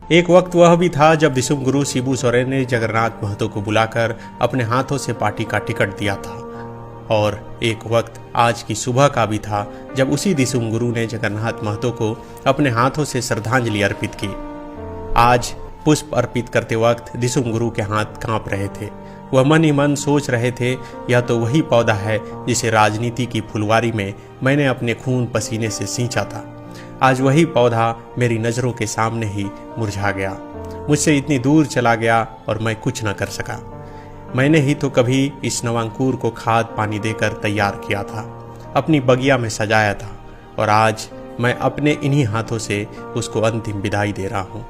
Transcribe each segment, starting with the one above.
एक वक्त वह भी था जब दिसुम गुरु शिबू सोरेन ने जगन्नाथ महतो को बुलाकर अपने हाथों से पार्टी का टिकट दिया था, और एक वक्त आज की सुबह का भी था जब उसी दिसुम गुरु ने जगन्नाथ महतो को अपने हाथों से श्रद्धांजलि अर्पित की। आज पुष्प अर्पित करते वक्त दिसुम गुरु के हाथ कांप रहे थे। वह मन ही मन सोच रहे थे, यह तो वही पौधा है जिसे राजनीति की फुलवारी में मैंने अपने खून पसीने से सींचा था। आज वही पौधा मेरी नज़रों के सामने ही मुरझा गया, मुझसे इतनी दूर चला गया और मैं कुछ न कर सका। मैंने ही तो कभी इस नवांकुर को खाद पानी देकर तैयार किया था, अपनी बगिया में सजाया था, और आज मैं अपने इन्हीं हाथों से उसको अंतिम विदाई दे रहा हूँ।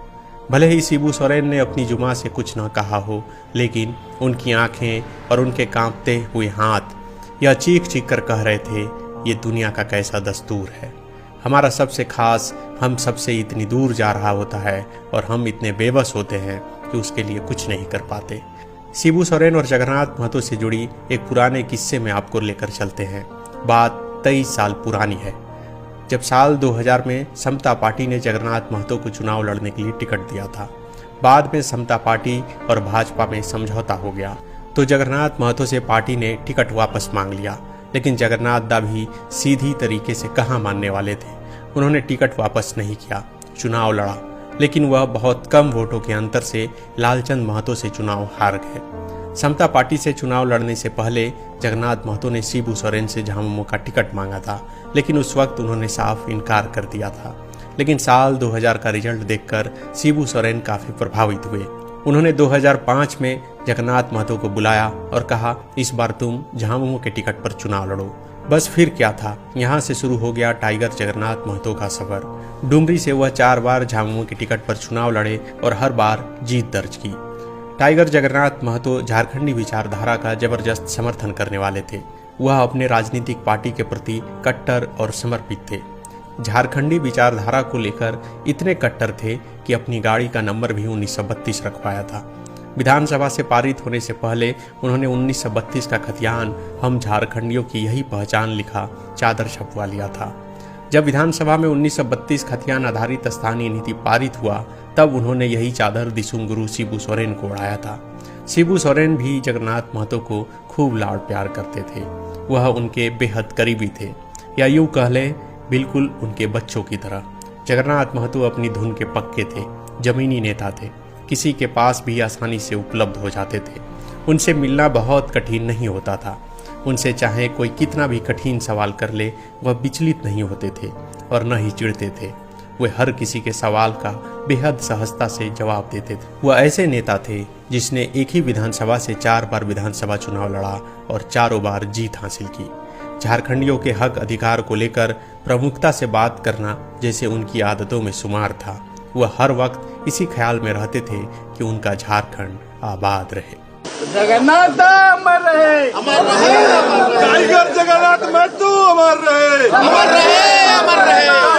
भले ही शिबू सोरेन ने अपनी जुमा से कुछ न कहा हो, लेकिन उनकी आंखें और उनके कांपते हुए हाथ यह चीख चीख कर कह रहे थे, ये दुनिया का कैसा दस्तूर है। हमारा सबसे खास हम सबसे इतनी दूर जा रहा होता है और हम इतने बेबस होते हैं कि उसके लिए कुछ नहीं कर पाते। शिबू सोरेन और जगन्नाथ महतो से जुड़ी एक पुराने किस्से में आपको लेकर चलते हैं। बात 23 साल पुरानी है, जब साल 2000 में समता पार्टी ने जगन्नाथ महतो को चुनाव लड़ने के लिए टिकट दिया था। बाद में समता पार्टी और भाजपा में समझौता हो गया, तो जगन्नाथ महतो से पार्टी ने टिकट वापस मांग लिया। लेकिन जगन्नाथ दा भी सीधी तरीके से कहाँ मानने वाले थे। उन्होंने टिकट वापस नहीं किया, चुनाव लड़ा, लेकिन वह बहुत कम वोटों के अंतर से लालचंद महतो से चुनाव हार गए। समता पार्टी से चुनाव लड़ने से पहले जगन्नाथ महतो ने शिबू सोरेन से झामुमो का टिकट मांगा था, लेकिन उस वक्त उन्होंने साफ इनकार कर दिया था। लेकिन साल 2000 का रिजल्ट देखकर शिबू सोरेन काफी प्रभावित हुए। उन्होंने 2005 में जगन्नाथ महतो को बुलाया और कहा, इस बार तुम झामुमो के टिकट पर चुनाव लड़ो। बस फिर क्या था, यहाँ से शुरू हो गया टाइगर जगन्नाथ महतो का सफर। डुमरी से वह 4 बार झामुमो के टिकट पर चुनाव लड़े और हर बार जीत दर्ज की। टाइगर जगन्नाथ महतो झारखंडी विचारधारा का जबरदस्त समर्थन करने वाले थे। वह अपने राजनीतिक पार्टी के प्रति कट्टर और समर्पित थे। झारखंडी विचारधारा को लेकर इतने कट्टर थे कि अपनी गाड़ी का नंबर भी 1932 रखवाया था। विधानसभा से पारित होने से पहले उन्होंने 1932 का खतियान हम झारखंडियों की यही पहचान लिखा चादर छपवा लिया था। जब विधानसभा में 1932 खतियान आधारित स्थानीय नीति पारित हुआ, तब उन्होंने यही चादर दिसुम गुरु शिबू सोरेन को उड़ाया था। शिबू सोरेन भी जगन्नाथ महतो को खूब लाड़ प्यार करते थे। वह उनके बेहद करीबी थे, या यूं कह ले बिल्कुल उनके बच्चों की तरह। जगन्नाथ महतो अपनी धुन के पक्के थे, जमीनी नेता थे, किसी के पास भी आसानी से उपलब्ध हो जाते थे। उनसे मिलना बहुत कठिन नहीं होता था। उनसे चाहे कोई कितना भी कठिन सवाल कर ले, वह विचलित नहीं होते थे और न ही चिढ़ते थे। वे हर किसी के सवाल का बेहद सहजता से जवाब देते थे। वह ऐसे नेता थे जिसने एक ही विधानसभा से 4 बार विधानसभा चुनाव लड़ा और चारों बार जीत हासिल की। झारखंडियों के हक अधिकार को लेकर प्रमुखता से बात करना जैसे उनकी आदतों में शुमार था। वह हर वक्त इसी ख्याल में रहते थे कि उनका झारखंड आबाद रहे। जगन्नाथ अमर रहे, अमर रहे, टाइगर जगन्नाथ महतो अमर रहे, अमर रहे, अमर रहे।